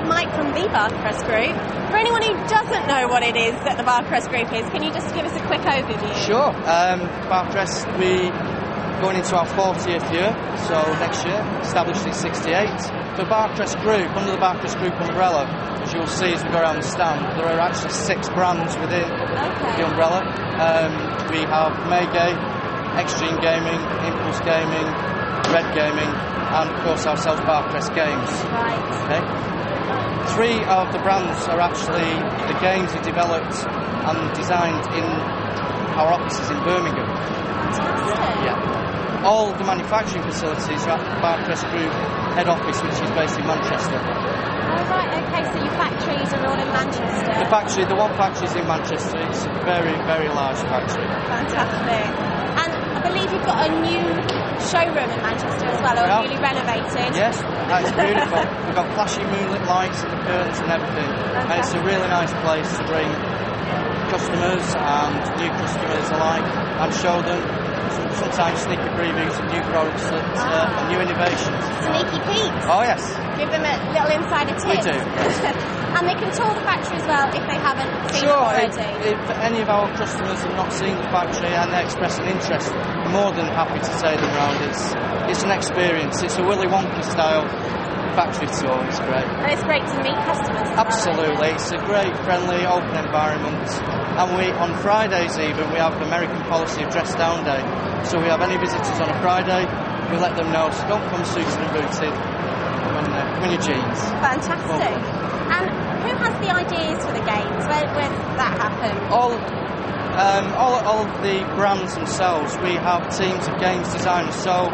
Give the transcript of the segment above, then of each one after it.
with Mike from the Barcrest Group. For anyone who doesn't know what it is that the Barcrest Group is, can you just give us a quick overview? Sure. Barcrest, we're going into our 40th year, so next year, established in '68. The Barcrest Group, under the Barcrest Group umbrella, as you'll see as we go around the stand, there are actually 6 brands within the umbrella. We have Maygay, Extreme Gaming, Impulse Gaming, Red Gaming, and of course ourselves, Barcrest Games. Right. Okay. 3 of the brands are actually the games are developed and designed in our offices in Birmingham. Fantastic. Yeah. All the manufacturing facilities are at the Barcrest Group head office, which is based in Manchester. Oh, right, okay, so your factories are all in Manchester? The one factory is in Manchester. It's a very, very large factory. Fantastic. And I believe you've got a new showroom in Manchester as well, or newly renovated. Yes, that's beautiful. We've got flashing moonlit lights and the curtains and everything. And it's a really nice place to bring customers and new customers alike and show them sometimes sneaky previews of new products and new innovations. Sneaky peeks. Oh yes. Give them a little insider tip. We do. And they can tour the factory as well if they haven't seen it already. If any of our customers have not seen the factory and they express an interest, we're more than happy to take them round. It's an experience. It's a Willy Wonka style factory tour. It's great. And it's great to meet customers as Absolutely. well. It's a great, friendly, open environment. And on Fridays even, we have the American policy of Dress Down Day. So we have any visitors on a Friday, we let them know, so don't come suited and booted, come in your jeans. Fantastic. And who has the ideas for the games? Where does that happen? All of the brands themselves, we have teams of games designers. So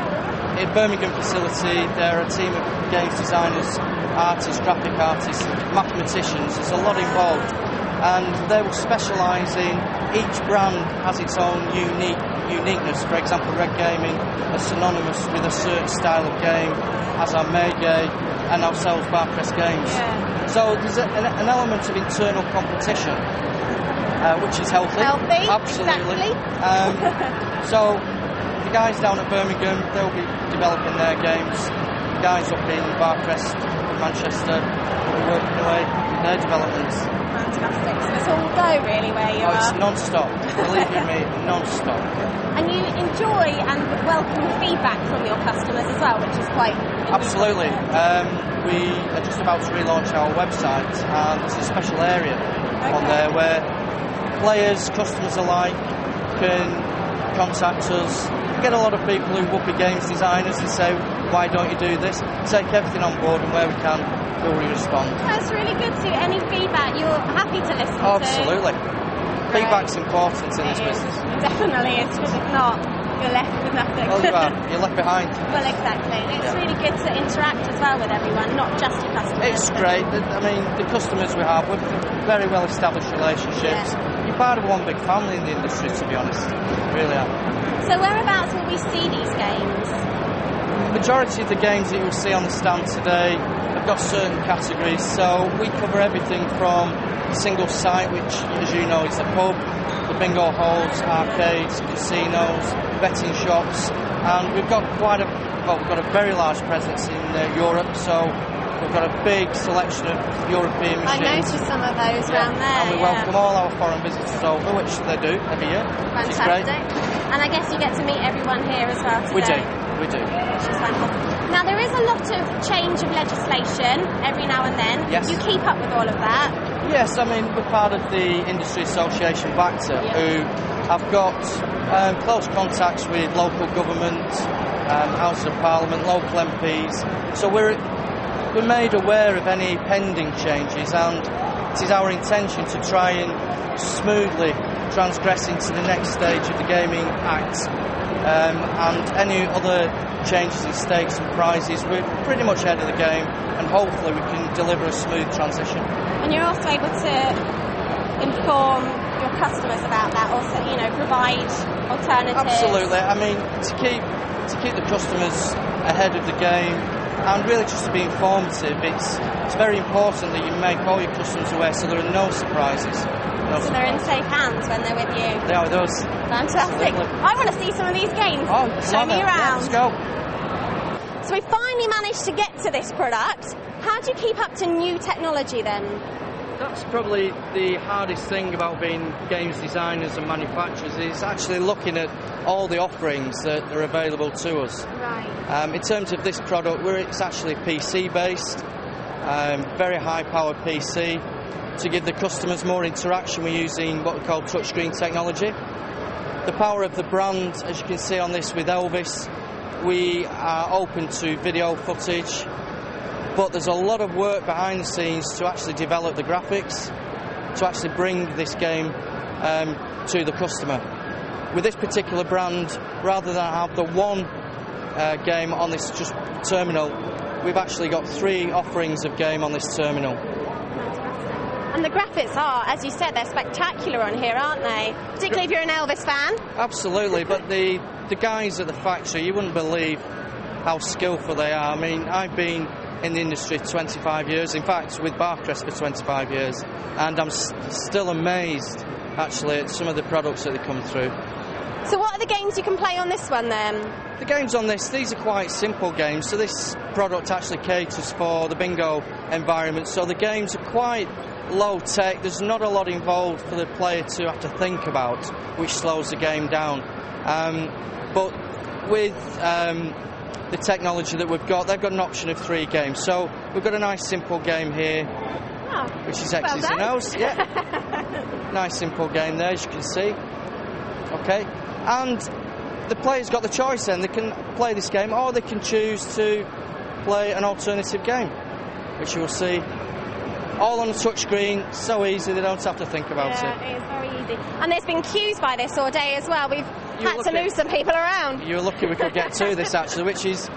in Birmingham facility, there are a team of games designers, artists, graphic artists, mathematicians. There's a lot involved. And they will specialise in, each brand has its own uniqueness. For example, Red Gaming are synonymous with a certain style of game, as are Maygay and ourselves, Barcrest Games. Yeah. So there's an element of internal competition, which is healthy. Healthy, absolutely. Exactly. So the guys down at Birmingham, they'll be developing their games. The guys up in Barcrest, Manchester, will be working away with their developments. Fantastic. So it's all go really where you are. It's non-stop. Believe you me, non-stop. And you enjoy and welcome feedback from your customers as well, which is quite unique. Absolutely. We are just about to relaunch our website, and there's a special area on there where players, customers alike can contact us. We get a lot of people who would be games designers and say, why don't you do this? Take everything on board, and where we can, we'll respond. That's really good to any feedback. You're happy to listen to. Absolutely. Feedback's important in this business. It definitely is, because if not, you're left with nothing. Well, you're left behind. Well, exactly. It's really good to interact as well with everyone, not just your customers. It's great. I mean, the customers we have, we've very well established relationships. Yeah. You're part of one big family in the industry, to be honest. You really are. So whereabouts will we see these games? The majority of the games that you'll see on the stand today have got certain categories, so we cover everything from a single site, which, as you know, is the pub, the bingo halls, arcades, casinos, betting shops, and we've got we've got a very large presence in Europe, so we've got a big selection of European machines. I noticed some of those around there. And we welcome all our foreign visitors over, which they do every year. Fantastic. And I guess you get to meet everyone here as well today. We do. Which is fantastic. Now, there is a lot of change of legislation every now and then. Yes. You keep up with all of that? Yes, I mean, we're part of the Industry Association VACTA, who have got close contacts with local government, House of Parliament, local MPs. So we're made aware of any pending changes, and it is our intention to try and smoothly transgress into the next stage of the Gaming Act. And any other changes in stakes and prizes, we're pretty much ahead of the game, and hopefully we can deliver a smooth transition. And you're also able to inform your customers about that, also, provide alternatives. Absolutely. I mean, to keep the customers ahead of the game, and really just to be informative, it's very important that you make all your customers aware, so there are no surprises. So they're in safe hands when they're with you. They are with us. Fantastic. Absolutely. I want to see some of these games. Oh, show me around. Yeah, let's go. So we finally managed to get to this product. how do you keep up to new technology then? That's probably the hardest thing about being games designers and manufacturers, is actually looking at all the offerings that are available to us. Right. In terms of this product, it's actually PC based, very high powered PC. To give the customers more interaction, we're using what we call touchscreen technology. The power of the brand, as you can see on this with Elvis, we are open to video footage, but there's a lot of work behind the scenes to actually develop the graphics, to actually bring this game to the customer. With this particular brand, rather than have the one game on this just terminal, we've actually got 3 offerings of game on this terminal. And the graphics are, as you said, they're spectacular on here, aren't they? Particularly if you're an Elvis fan. Absolutely, but the guys at the factory, you wouldn't believe how skillful they are. I mean, I've been in the industry 25 years, in fact with Barcrest for 25 years, and I'm still amazed actually at some of the products that they come through. So what are the games you can play on this one then? The games on this, these are quite simple games, so this product actually caters for the bingo environment, so the games are quite low tech. There's not a lot involved for the player to have to think about, which slows the game down. But with the technology that we've got, they've got an option of 3 games. So we've got a nice simple game here, which is X's and O's. Yeah, nice simple game there, as you can see. Okay, and the player's got the choice then. They can play this game, or they can choose to play an alternative game, which you will see. All on a touchscreen, so easy, they don't have to think about it. Yeah, it is very easy. And there's been queues by this all day as well. We've had to move some people around. You're lucky we could get to this actually, which is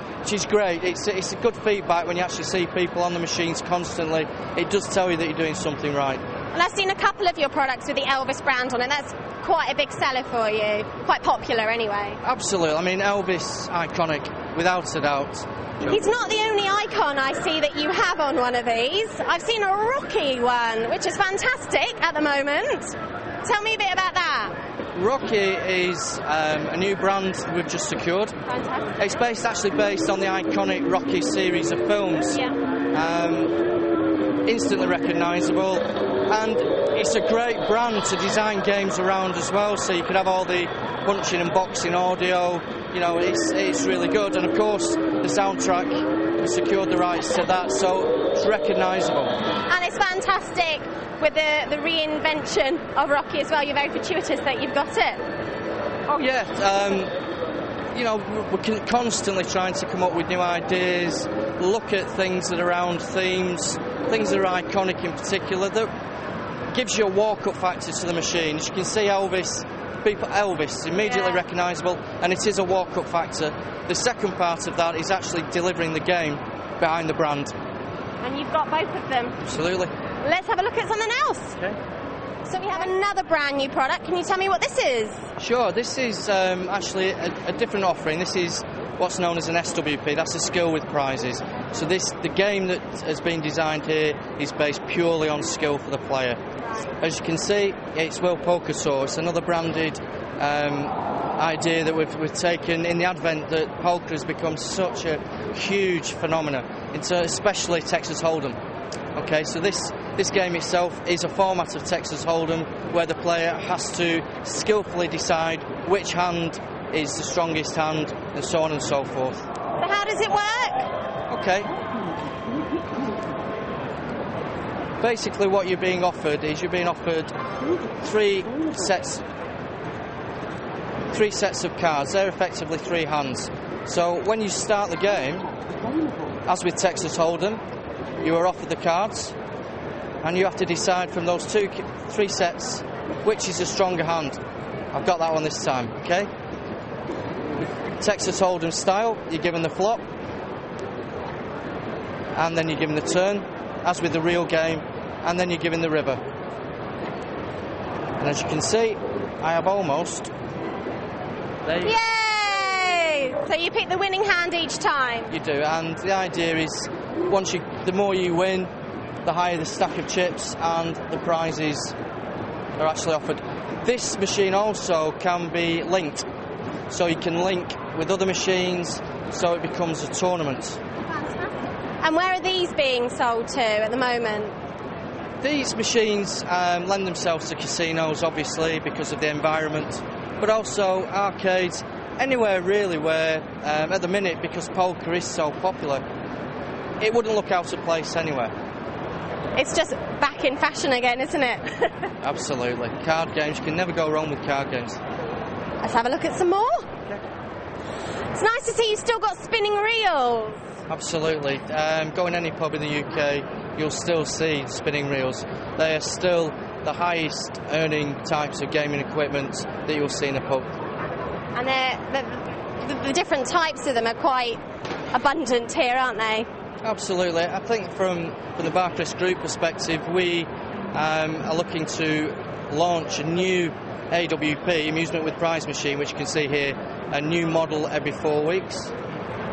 great. It's a good feedback when you actually see people on the machines constantly. It does tell you that you're doing something right. And I've seen a couple of your products with the Elvis brand on it. That's quite a big seller for you. Quite popular anyway. Absolutely. I mean, Elvis, iconic, without a doubt. He's not the only icon I see that you have on one of these. I've seen a Rocky one, which is fantastic at the moment. Tell me a bit about that. Rocky is a new brand we've just secured. Fantastic. It's actually based on the iconic Rocky series of films. Yeah. Instantly recognisable, and it's a great brand to design games around as well, so you could have all the punching and boxing audio, you know, it's really good. And of course the soundtrack, we secured the rights to that, so it's recognisable. And it's fantastic with the reinvention of Rocky as well. You're very fortuitous that you've got it. Oh yeah, you know, we're constantly trying to come up with new ideas, look at things that are around themes, things that are iconic in particular, that gives you a walk-up factor to the machine. As you can see, Elvis, immediately recognisable, and it is a walk-up factor. The second part of that is actually delivering the game behind the brand. And you've got both of them. Absolutely. Let's have a look at something else. Okay. So we have another brand new product. Can you tell me what this is? Sure, this is actually a different offering. This is what's known as an SWP, that's a skill with prizes. So the game that has been designed here is based purely on skill for the player. Right. As you can see, it's World Poker Tour. It's another branded idea that we've taken in the advent that poker has become such a huge phenomenon, especially Texas Hold'em. Okay, so this game itself is a format of Texas Hold'em where the player has to skillfully decide which hand is the strongest hand, and so on and so forth. So how does it work? Okay. Basically what you're being offered is you're being offered 3 sets of cards. They're effectively 3 hands. So when you start the game, as with Texas Hold'em, you are offered the cards, and you have to decide from those 3 sets which is the stronger hand. I've got that one this time, okay? Texas Hold'em style, you're given the flop, and then you're given the turn, as with the real game, and then you're given the river. And as you can see, I have almost... Yay! So you pick the winning hand each time? You do, and the idea is, the more you win, the higher the stack of chips, and the prizes are actually offered. This machine also can be linked, so you can link with other machines, so it becomes a tournament. Fantastic. And where are these being sold to at the moment? These machines lend themselves to casinos, obviously, because of the environment, but also arcades, anywhere really where, at the minute, because poker is so popular, it wouldn't look out of place anywhere. It's just back in fashion again, isn't it? Absolutely. Card games, you can never go wrong with card games. Let's have a look at some more. Okay. It's nice to see you've still got spinning reels. Absolutely. Go in any pub in the UK, you'll still see spinning reels. They are still the highest earning types of gaming equipment that you'll see in a pub. And the different types of them are quite abundant here, aren't they? Absolutely. I think from the Barcrest Group perspective, we are looking to launch a new AWP, amusement with prize machine, which you can see here, a new model every 4 weeks.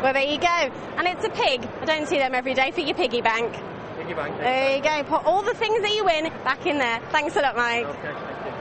Well, there you go. And it's a pig. I don't see them every day for your piggy bank. Piggy bank. There you go. Put all the things that you win back in there. Thanks a lot, Mike. Okay, thank you.